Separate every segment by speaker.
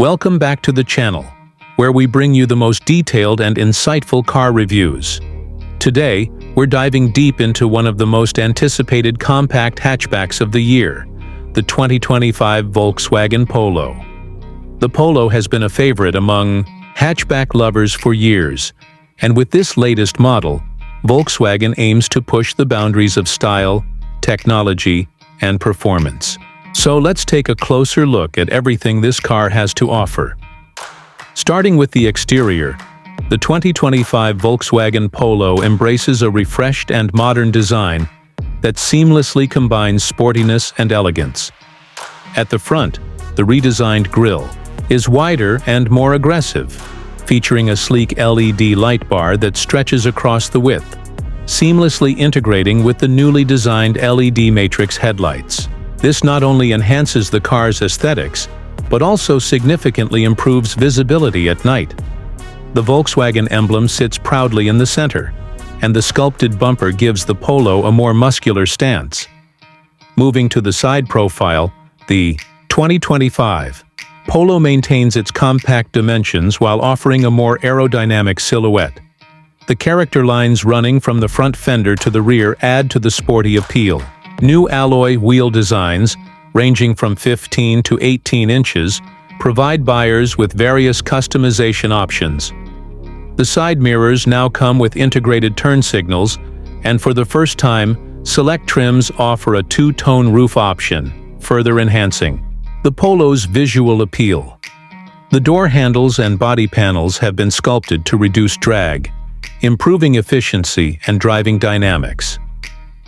Speaker 1: Welcome back to the channel, where we bring you the most detailed and insightful car reviews. Today, we're diving deep into one of the most anticipated compact hatchbacks of the year, the 2025 Volkswagen Polo. The Polo has been a favorite among hatchback lovers for years, and with this latest model, Volkswagen aims to push the boundaries of style, technology, and performance. So let's take a closer look at everything this car has to offer. Starting with the exterior, the 2025 Volkswagen Polo embraces a refreshed and modern design that seamlessly combines sportiness and elegance. At the front, the redesigned grille is wider and more aggressive, featuring a sleek LED light bar that stretches across the width, seamlessly integrating with the newly designed LED matrix headlights. This not only enhances the car's aesthetics, but also significantly improves visibility at night. The Volkswagen emblem sits proudly in the center, and the sculpted bumper gives the Polo a more muscular stance. Moving to the side profile, the 2025 Polo maintains its compact dimensions while offering a more aerodynamic silhouette. The character lines running from the front fender to the rear add to the sporty appeal. New alloy wheel designs, ranging from 15 to 18 inches, provide buyers with various customization options. The side mirrors now come with integrated turn signals, and for the first time, select trims offer a two-tone roof option, further enhancing the Polo's visual appeal. The door handles and body panels have been sculpted to reduce drag, improving efficiency and driving dynamics.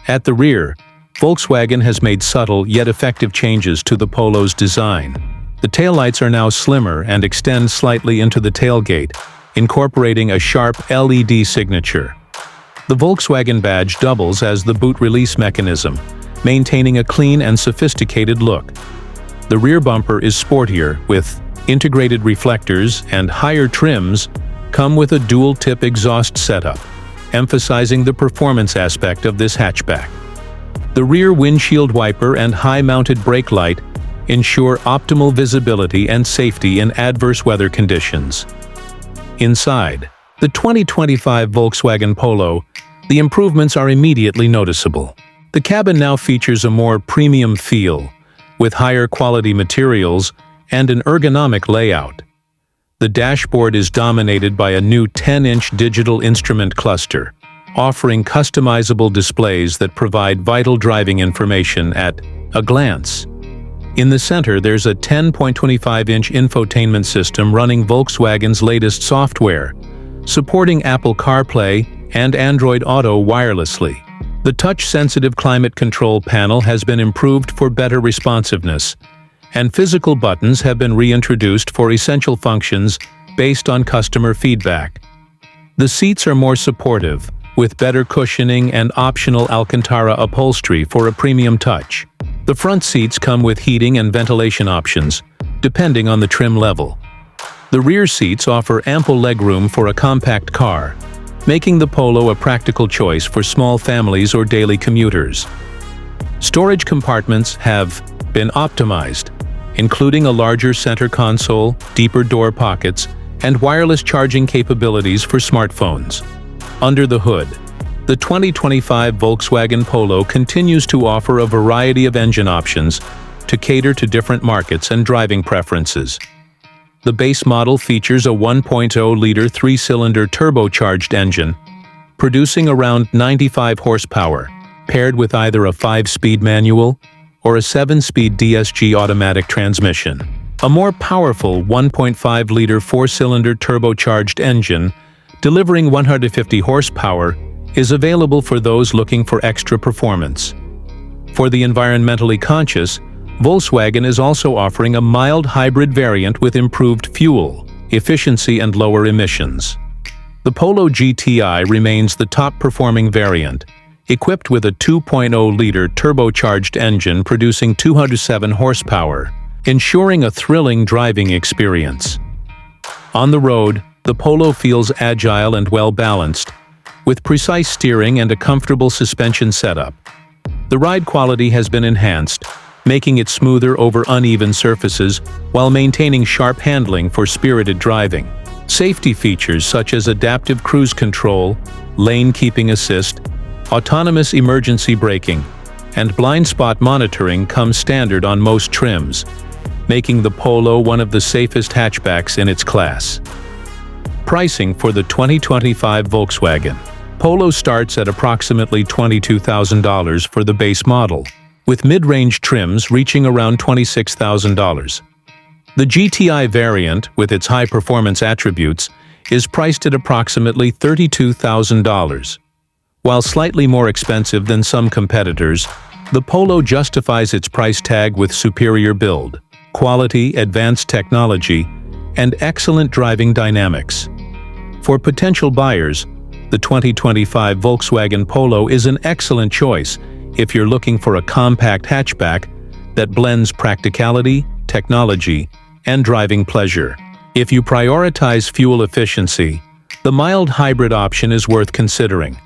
Speaker 1: At the rear, Volkswagen has made subtle yet effective changes to the Polo's design. The taillights are now slimmer and extend slightly into the tailgate, incorporating a sharp LED signature. The Volkswagen badge doubles as the boot release mechanism, maintaining a clean and sophisticated look. The rear bumper is sportier, with integrated reflectors, and higher trims come with a dual-tip exhaust setup, emphasizing the performance aspect of this hatchback. The rear windshield wiper and high-mounted brake light ensure optimal visibility and safety in adverse weather conditions. Inside the 2025 Volkswagen Polo, the improvements are immediately noticeable. The cabin now features a more premium feel, with higher quality materials and an ergonomic layout. The dashboard is dominated by a new 10-inch digital instrument cluster, offering customizable displays that provide vital driving information at a glance. In the center, there's a 10.25-inch infotainment system running Volkswagen's latest software, supporting Apple CarPlay and Android Auto wirelessly. The touch-sensitive climate control panel has been improved for better responsiveness, and physical buttons have been reintroduced for essential functions based on customer feedback. The seats are more supportive, with better cushioning and optional Alcantara upholstery for a premium touch. The front seats come with heating and ventilation options, depending on the trim level. The rear seats offer ample legroom for a compact car, making the Polo a practical choice for small families or daily commuters. Storage compartments have been optimized, including a larger center console, deeper door pockets, and wireless charging capabilities for smartphones. Under the hood, the 2025 Volkswagen Polo continues to offer a variety of engine options to cater to different markets and driving preferences. The base model features a 1.0-liter three-cylinder turbocharged engine, producing around 95 horsepower, paired with either a 5-speed manual or a 7-speed DSG automatic transmission. A more powerful 1.5-liter four-cylinder turbocharged engine, delivering 150 horsepower, is available for those looking for extra performance. For the environmentally conscious, Volkswagen is also offering a mild hybrid variant with improved fuel efficiency and lower emissions. The Polo GTI remains the top-performing variant, equipped with a 2.0-liter turbocharged engine producing 207 horsepower, ensuring a thrilling driving experience. On the road, the Polo feels agile and well-balanced, with precise steering and a comfortable suspension setup. The ride quality has been enhanced, making it smoother over uneven surfaces while maintaining sharp handling for spirited driving. Safety features such as adaptive cruise control, lane keeping assist, autonomous emergency braking, and blind spot monitoring come standard on most trims, making the Polo one of the safest hatchbacks in its class. Pricing for the 2025 Volkswagen Polo starts at approximately $22,000 for the base model, with mid-range trims reaching around $26,000. The GTI variant, with its high-performance attributes, is priced at approximately $32,000. While slightly more expensive than some competitors, the Polo justifies its price tag with superior build, quality, advanced technology, and excellent driving dynamics. For potential buyers, the 2025 Volkswagen Polo is an excellent choice if you're looking for a compact hatchback that blends practicality, technology, and driving pleasure. If you prioritize fuel efficiency, the mild hybrid option is worth considering.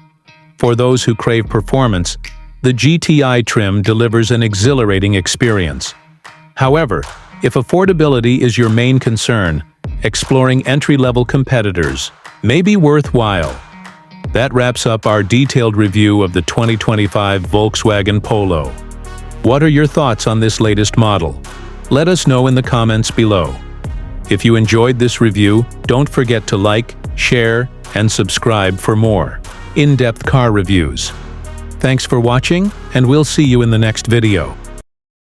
Speaker 1: For those who crave performance, the GTI trim delivers an exhilarating experience. However, if affordability is your main concern, exploring entry-level competitors may be worthwhile. That wraps up our detailed review of the 2025 Volkswagen Polo. What are your thoughts on this latest model? Let us know in the comments below. If you enjoyed this review, don't forget to like, share, and subscribe for more in-depth car reviews. Thanks for watching, and we'll see you in the next video.